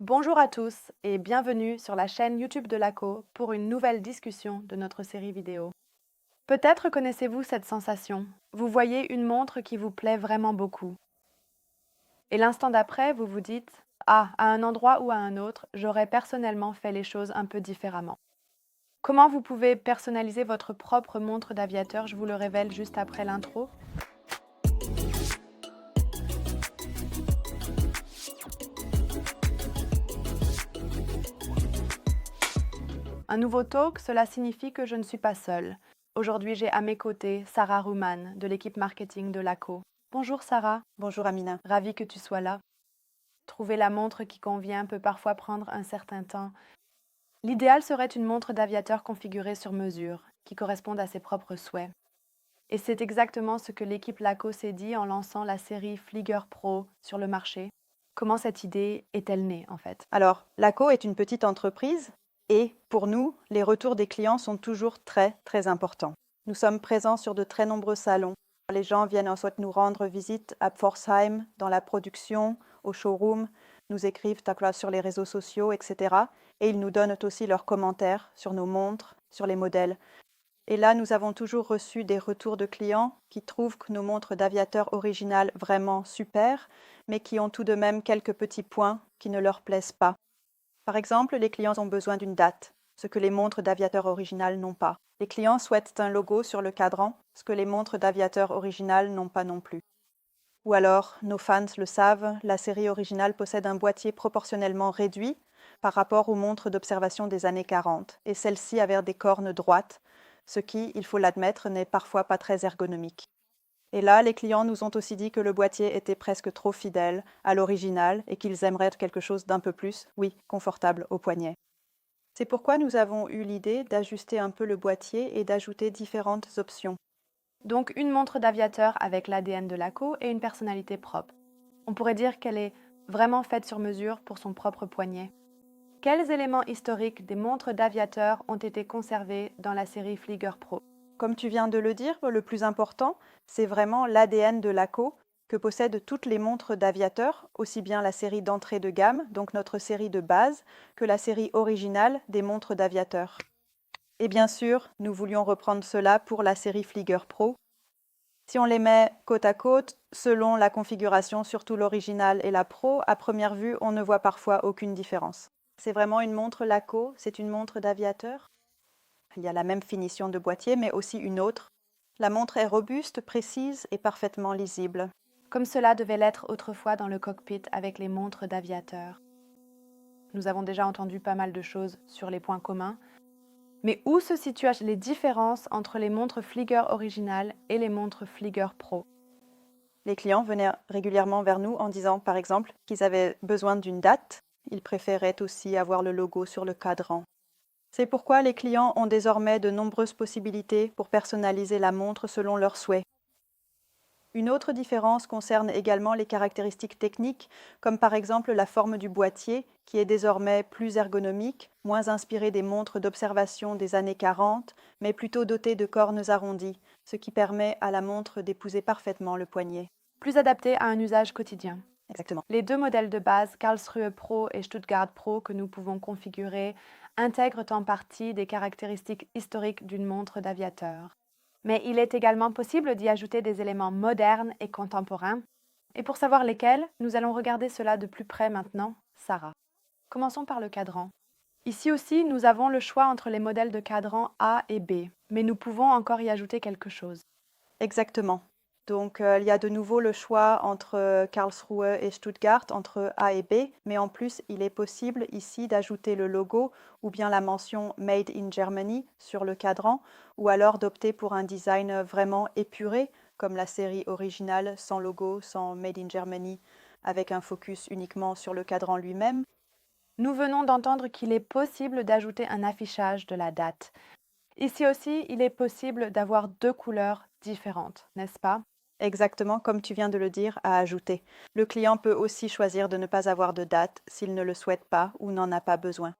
Bonjour à tous et bienvenue sur la chaîne YouTube de l'ACO pour une nouvelle discussion de notre série vidéo. Peut-être connaissez-vous cette sensation. Vous voyez une montre qui vous plaît vraiment beaucoup. Et l'instant d'après, vous vous dites: Ah, à un endroit ou à un autre, j'aurais personnellement fait les choses un peu différemment. Comment vous pouvez personnaliser votre propre montre d'aviateur? Je vous le révèle juste après l'intro. Un nouveau talk, cela signifie que je ne suis pas seule. Aujourd'hui, j'ai à mes côtés Sarah Ruman de l'équipe marketing de l'ACO. Bonjour Sarah, Bonjour Amina. ravie que tu sois là. Trouver la montre qui convient peut parfois prendre un certain temps. L'idéal serait une montre d'aviateur configurée sur mesure, qui corresponde à ses propres souhaits. Et c'est exactement ce que l'équipe LACO s'est dit en lançant la série Flieger Pro sur le marché. Comment cette idée est-elle née en fait? Alors, l'ACO est une petite entreprise et pour nous, les retours des clients sont toujours très très importants. Nous sommes présents sur de très nombreux salons. Les gens viennent ensuite nous rendre visite à Pforzheim, dans la production, au showroom, nous écrivent sur les réseaux sociaux, etc. Et ils nous donnent aussi leurs commentaires sur nos montres, sur les modèles. Et là, nous avons toujours reçu des retours de clients qui trouvent que nos montres d'aviateurs originales vraiment super, mais qui ont tout de même quelques petits points qui ne leur plaisent pas. Par exemple, les clients ont besoin d'une date, ce que les montres d'aviateurs originales n'ont pas. Les clients souhaitent un logo sur le cadran, ce que les montres d'aviateurs originales n'ont pas non plus. Ou alors, nos fans le savent, la série originale possède un boîtier proportionnellement réduit par rapport aux montres d'observation des années 40, et celle-ci avait des cornes droites, ce qui, il faut l'admettre, n'est parfois pas très ergonomique. Et là, les clients nous ont aussi dit que le boîtier était presque trop fidèle à l'original et qu'ils aimeraient quelque chose d'un peu plus, oui, confortable au poignet. C'est pourquoi nous avons eu l'idée d'ajuster un peu le boîtier et d'ajouter différentes options. Donc une montre d'aviateur avec l'ADN de l'ACO et une personnalité propre. On pourrait dire qu'elle est vraiment faite sur mesure pour son propre poignet. Quels éléments historiques des montres d'aviateurs ont été conservés dans la série Flieger Pro? Comme tu viens de le dire, le plus important, c'est vraiment l'ADN de l'ACO que possèdent toutes les montres d'aviateurs, aussi bien la série d'entrée de gamme, donc notre série de base, que la série originale des montres d'aviateurs. Et bien sûr, nous voulions reprendre cela pour la série Flieger Pro. Si on les met côte à côte, selon la configuration, surtout l'original et la Pro, à première vue, on ne voit parfois aucune différence. C'est vraiment une montre LACO, c'est une montre d'aviateur. Il y a la même finition de boîtier, mais aussi une autre. La montre est robuste, précise et parfaitement lisible. Comme cela devait l'être autrefois dans le cockpit avec les montres d'aviateurs. Nous avons déjà entendu pas mal de choses sur les points communs. Mais où se situent les différences entre les montres Flieger originales et les montres Flieger Pro? Les clients venaient régulièrement vers nous en disant, par exemple, qu'ils avaient besoin d'une date. Ils préféraient aussi avoir le logo sur le cadran. C'est pourquoi les clients ont désormais de nombreuses possibilités pour personnaliser la montre selon leurs souhaits. Une autre différence concerne également les caractéristiques techniques, comme par exemple la forme du boîtier, qui est désormais plus ergonomique, moins inspirée des montres d'observation des années 40, mais plutôt dotée de cornes arrondies, ce qui permet à la montre d'épouser parfaitement le poignet. Plus adapté à un usage quotidien. Exactement. Les deux modèles de base, Karlsruhe Pro et Stuttgart Pro, que nous pouvons configurer, intègrent en partie des caractéristiques historiques d'une montre d'aviateur. Mais il est également possible d'y ajouter des éléments modernes et contemporains. Et pour savoir lesquels, nous allons regarder cela de plus près maintenant, Sarah. Commençons par le cadran. Ici aussi, nous avons le choix entre les modèles de cadran A et B, mais nous pouvons encore y ajouter quelque chose. Exactement. Donc, il y a de nouveau le choix entre Karlsruhe et Stuttgart, entre A et B, mais en plus, il est possible ici d'ajouter le logo ou bien la mention Made in Germany sur le cadran, ou alors d'opter pour un design vraiment épuré, comme la série originale, sans logo, sans Made in Germany, avec un focus uniquement sur le cadran lui-même. Nous venons d'entendre qu'il est possible d'ajouter un affichage de la date. Ici aussi, il est possible d'avoir deux couleurs différentes, n'est-ce pas? Exactement comme tu viens de le dire, à ajouter. Le client peut aussi choisir de ne pas avoir de date s'il ne le souhaite pas ou n'en a pas besoin.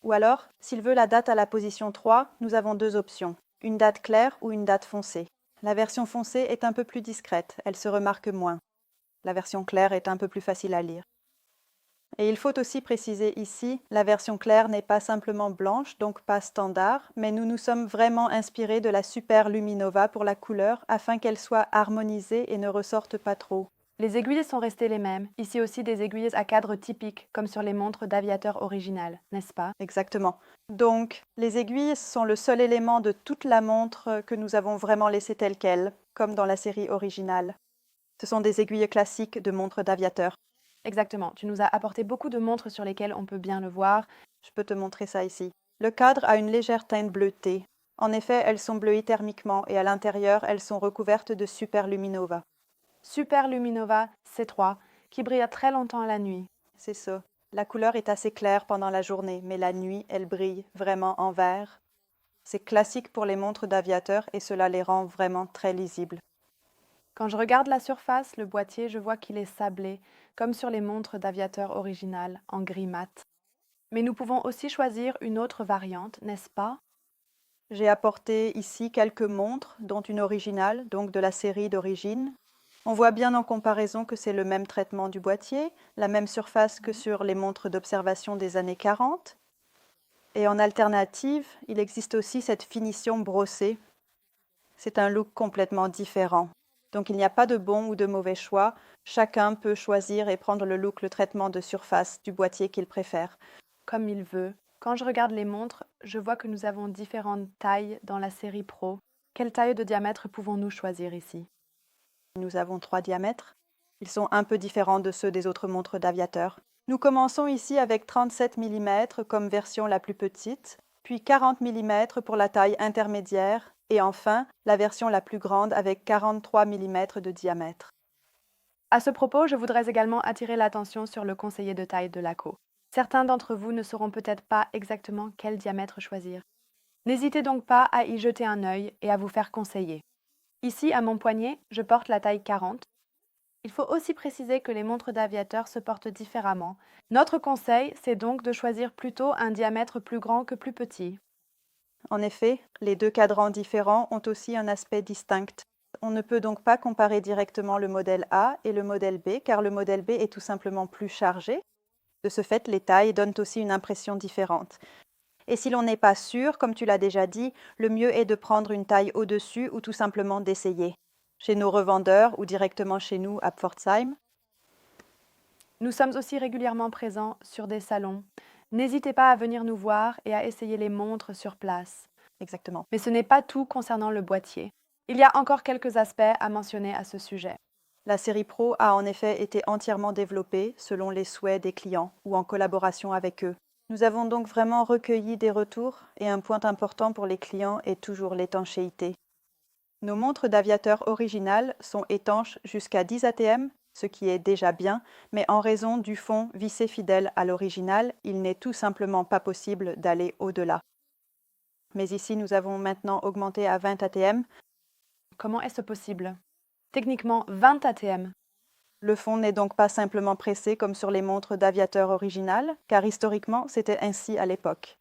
Ou alors, s'il veut la date à la position 3, nous avons deux options, une date claire ou une date foncée. La version foncée est un peu plus discrète, elle se remarque moins. La version claire est un peu plus facile à lire. Et il faut aussi préciser ici, la version claire n'est pas simplement blanche, donc pas standard, mais nous nous sommes vraiment inspirés de la Super Luminova pour la couleur afin qu'elle soit harmonisée et ne ressorte pas trop. Les aiguilles sont restées les mêmes, ici aussi des aiguilles à cadre typiques, comme sur les montres d'aviateur originales, n'est-ce pas? Exactement. Donc, les aiguilles sont le seul élément de toute la montre que nous avons vraiment laissé telle quelle, comme dans la série originale. Ce sont des aiguilles classiques de montres d'aviateur. Exactement, tu nous as apporté beaucoup de montres sur lesquelles on peut bien le voir. Je peux te montrer ça ici. Le cadre a une légère teinte bleutée. En effet, elles sont bleues thermiquement et à l'intérieur, elles sont recouvertes de superluminova. Super Luminova C3, qui brille très longtemps la nuit. C'est ça. La couleur est assez claire pendant la journée, mais la nuit, elle brille vraiment en vert. C'est classique pour les montres d'aviateurs et cela les rend vraiment très lisibles. Quand je regarde la surface, le boîtier, je vois qu'il est sablé, comme sur les montres d'aviateur originales, en gris mat. Mais nous pouvons aussi choisir une autre variante, n'est-ce pas? J'ai apporté ici quelques montres, dont une originale, donc de la série d'origine. On voit bien en comparaison que c'est le même traitement du boîtier, la même surface que sur les montres d'observation des années 40. Et en alternative, il existe aussi cette finition brossée. C'est un look complètement différent. Donc il n'y a pas de bon ou de mauvais choix. Chacun peut choisir et prendre le look, le traitement de surface du boîtier qu'il préfère. Comme il veut. Quand je regarde les montres, je vois que nous avons différentes tailles dans la série Pro. Quelle taille de diamètre pouvons-nous choisir ici? Nous avons 3 diamètres. Ils sont un peu différents de ceux des autres montres d'aviateurs. Nous commençons ici avec 37 mm comme version la plus petite, puis 40 mm pour la taille intermédiaire, et enfin la version la plus grande avec 43 mm de diamètre. À ce propos, je voudrais également attirer l'attention sur le conseiller de taille de l'ACO. Certains d'entre vous ne sauront peut-être pas exactement quel diamètre choisir. N'hésitez donc pas à y jeter un œil et à vous faire conseiller. Ici, à mon poignet, je porte la taille 40. Il faut aussi préciser que les montres d'aviateurs se portent différemment. Notre conseil, c'est donc de choisir plutôt un diamètre plus grand que plus petit. En effet, les deux cadrans différents ont aussi un aspect distinct. On ne peut donc pas comparer directement le modèle A et le modèle B, car le modèle B est tout simplement plus chargé. De ce fait, les tailles donnent aussi une impression différente. Et si l'on n'est pas sûr, comme tu l'as déjà dit, le mieux est de prendre une taille au-dessus ou tout simplement d'essayer. Chez nos revendeurs ou directement chez nous à Pforzheim. Nous sommes aussi régulièrement présents sur des salons. N'hésitez pas à venir nous voir et à essayer les montres sur place. Exactement. Mais ce n'est pas tout concernant le boîtier. Il y a encore quelques aspects à mentionner à ce sujet. La série Pro a en effet été entièrement développée selon les souhaits des clients ou en collaboration avec eux. Nous avons donc vraiment recueilli des retours et un point important pour les clients est toujours l'étanchéité. Nos montres d'aviateurs originales sont étanches jusqu'à 10 ATM, ce qui est déjà bien, mais en raison du fond vissé fidèle à l'original, il n'est tout simplement pas possible d'aller au-delà. Mais ici, nous avons maintenant augmenté à 20 ATM. Comment est-ce possible? Techniquement 20 ATM. Le fond n'est donc pas simplement pressé comme sur les montres d'aviateurs originales, car historiquement, c'était ainsi à l'époque.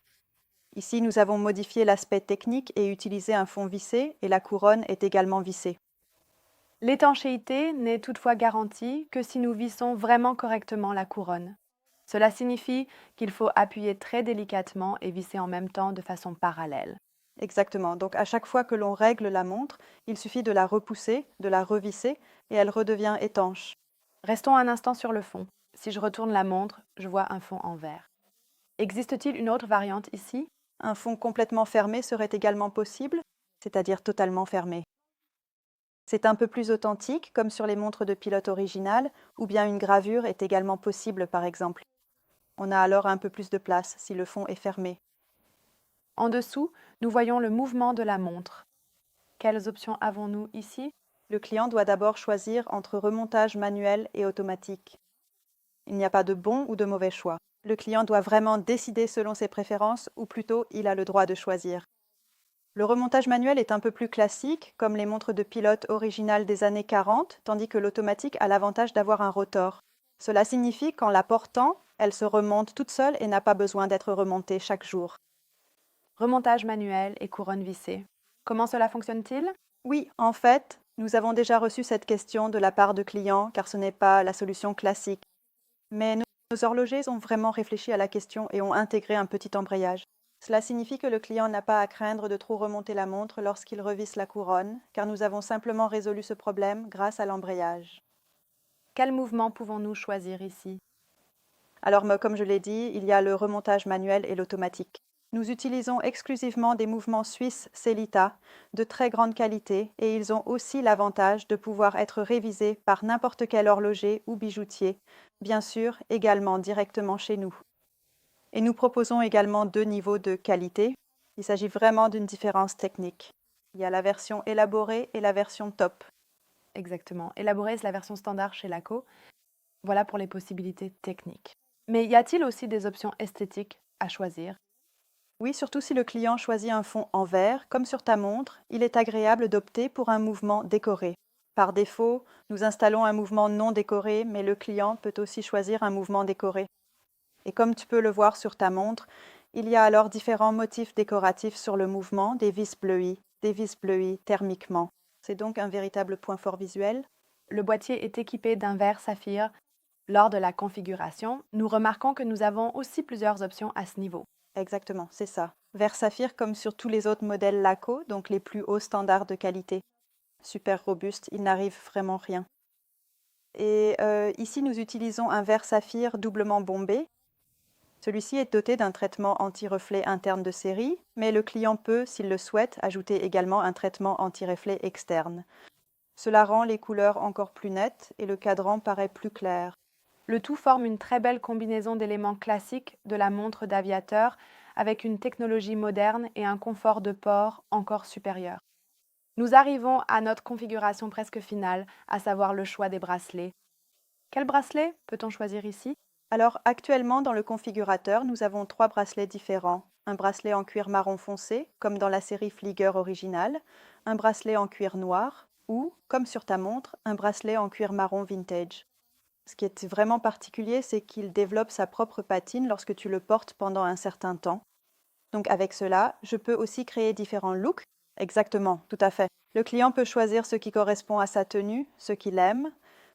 Ici, nous avons modifié l'aspect technique et utilisé un fond vissé, et la couronne est également vissée. L'étanchéité n'est toutefois garantie que si nous vissons vraiment correctement la couronne. Cela signifie qu'il faut appuyer très délicatement et visser en même temps de façon parallèle. Exactement. Donc à chaque fois que l'on règle la montre, il suffit de la repousser, de la revisser, et elle redevient étanche. Restons un instant sur le fond. Si je retourne la montre, je vois un fond en verre. Existe-t-il une autre variante ici? Un fond complètement fermé serait également possible, c'est-à-dire totalement fermé. C'est un peu plus authentique, comme sur les montres de pilote originales, ou bien une gravure est également possible par exemple. On a alors un peu plus de place si le fond est fermé. En dessous, nous voyons le mouvement de la montre. Quelles options avons-nous ici? Le client doit d'abord choisir entre remontage manuel et automatique. Il n'y a pas de bon ou de mauvais choix. Le client doit vraiment décider selon ses préférences, ou plutôt il a le droit de choisir. Le remontage manuel est un peu plus classique, comme les montres de pilote originales des années 40, tandis que l'automatique a l'avantage d'avoir un rotor. Cela signifie qu'en la portant, elle se remonte toute seule et n'a pas besoin d'être remontée chaque jour. Remontage manuel et couronne vissée. Comment cela fonctionne-t-il? Oui, en fait, nous avons déjà reçu cette question de la part de clients car ce n'est pas la solution classique. Mais nous Nos horlogers ont vraiment réfléchi à la question et ont intégré un petit embrayage. Cela signifie que le client n'a pas à craindre de trop remonter la montre lorsqu'il revisse la couronne, car nous avons simplement résolu ce problème grâce à l'embrayage. Quel mouvement pouvons-nous choisir ici? Alors, comme je l'ai dit, il y a le remontage manuel et l'automatique. Nous utilisons exclusivement des mouvements suisses Celita de très grande qualité et ils ont aussi l'avantage de pouvoir être révisés par n'importe quel horloger ou bijoutier, bien sûr également directement chez nous. Et nous proposons également 2 niveaux de qualité. Il s'agit vraiment d'une différence technique. Il y a la version élaborée et la version top. Exactement. Élaboré, c'est la version standard chez Laco. Voilà pour les possibilités techniques. Mais y a-t-il aussi des options esthétiques à choisir? Oui, surtout si le client choisit un fond en verre, comme sur ta montre, il est agréable d'opter pour un mouvement décoré. Par défaut, nous installons un mouvement non décoré, mais le client peut aussi choisir un mouvement décoré. Et comme tu peux le voir sur ta montre, il y a alors différents motifs décoratifs sur le mouvement, des vis bleuis thermiquement. C'est donc un véritable point fort visuel. Le boîtier est équipé d'un verre saphir. Lors de la configuration, nous remarquons que nous avons aussi plusieurs options à ce niveau. Exactement, c'est ça. Verre saphir comme sur tous les autres modèles Laco, donc les plus hauts standards de qualité. Super robuste, il n'arrive vraiment rien. Et ici, nous utilisons un verre saphir doublement bombé. Celui-ci est doté d'un traitement anti-reflet interne de série, mais le client peut, s'il le souhaite, ajouter également un traitement anti-reflet externe. Cela rend les couleurs encore plus nettes et le cadran paraît plus clair. Le tout forme une très belle combinaison d'éléments classiques de la montre d'aviateur avec une technologie moderne et un confort de port encore supérieur. Nous arrivons à notre configuration presque finale, à savoir le choix des bracelets. Quel bracelet peut-on choisir ici? Alors actuellement dans le configurateur, nous avons 3 bracelets différents. Un bracelet en cuir marron foncé, comme dans la série Flieger originale, un bracelet en cuir noir ou, comme sur ta montre, un bracelet en cuir marron vintage. Ce qui est vraiment particulier, c'est qu'il développe sa propre patine lorsque tu le portes pendant un certain temps. Donc avec cela, je peux aussi créer différents looks. Exactement, tout à fait. Le client peut choisir ce qui correspond à sa tenue, ce qu'il aime.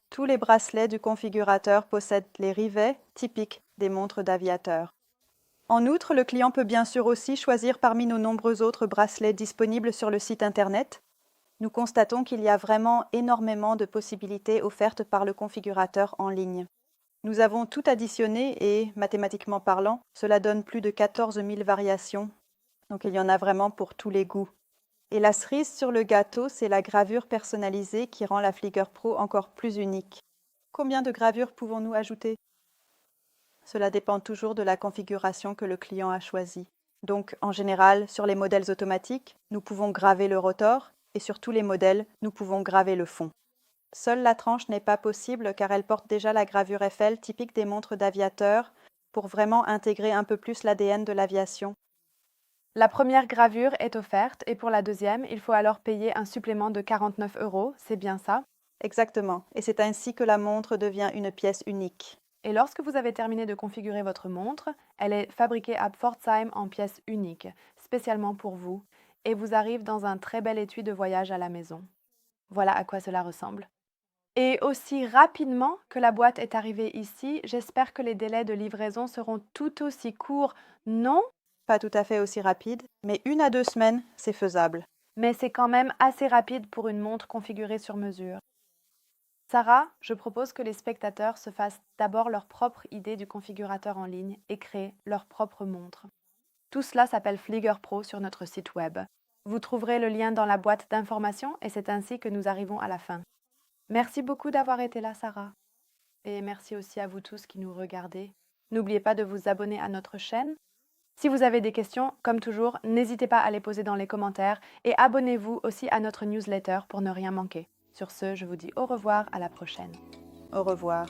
Tous les bracelets du configurateur possèdent les rivets typiques des montres d'aviateur. En outre, le client peut bien sûr aussi choisir parmi nos nombreux autres bracelets disponibles sur le site internet. Nous constatons qu'il y a vraiment énormément de possibilités offertes par le configurateur en ligne. Nous avons tout additionné et, mathématiquement parlant, cela donne plus de 14 000 variations. Donc il y en a vraiment pour tous les goûts. Et la cerise sur le gâteau, c'est la gravure personnalisée qui rend la Flieger Pro encore plus unique. Combien de gravures pouvons-nous ajouter? Cela dépend toujours de la configuration que le client a choisie. Donc, en général, sur les modèles automatiques, nous pouvons graver le rotor et sur tous les modèles, nous pouvons graver le fond. Seule la tranche n'est pas possible car elle porte déjà la gravure Eiffel typique des montres d'aviateur pour vraiment intégrer un peu plus l'ADN de l'aviation. La première gravure est offerte et pour la deuxième, il faut alors payer un supplément de 49 €, c'est bien ça? Exactement, et c'est ainsi que la montre devient une pièce unique. Et lorsque vous avez terminé de configurer votre montre, elle est fabriquée à Pforzheim en pièces uniques, spécialement pour vous, et vous arrive dans un très bel étui de voyage à la maison. Voilà à quoi cela ressemble. Et aussi rapidement que la boîte est arrivée ici, j'espère que les délais de livraison seront tout aussi courts, non? Pas tout à fait aussi rapide, mais 1 à 2 semaines, c'est faisable. Mais c'est quand même assez rapide pour une montre configurée sur mesure. Sarah, je propose que les spectateurs se fassent d'abord leur propre idée du configurateur en ligne et créent leur propre montre. Tout cela s'appelle Flieger Pro sur notre site web. Vous trouverez le lien dans la boîte d'informations et c'est ainsi que nous arrivons à la fin. Merci beaucoup d'avoir été là, Sarah. Et merci aussi à vous tous qui nous regardez. N'oubliez pas de vous abonner à notre chaîne. Si vous avez des questions, comme toujours, n'hésitez pas à les poser dans les commentaires et abonnez-vous aussi à notre newsletter pour ne rien manquer. Sur ce, je vous dis au revoir, à la prochaine. Au revoir.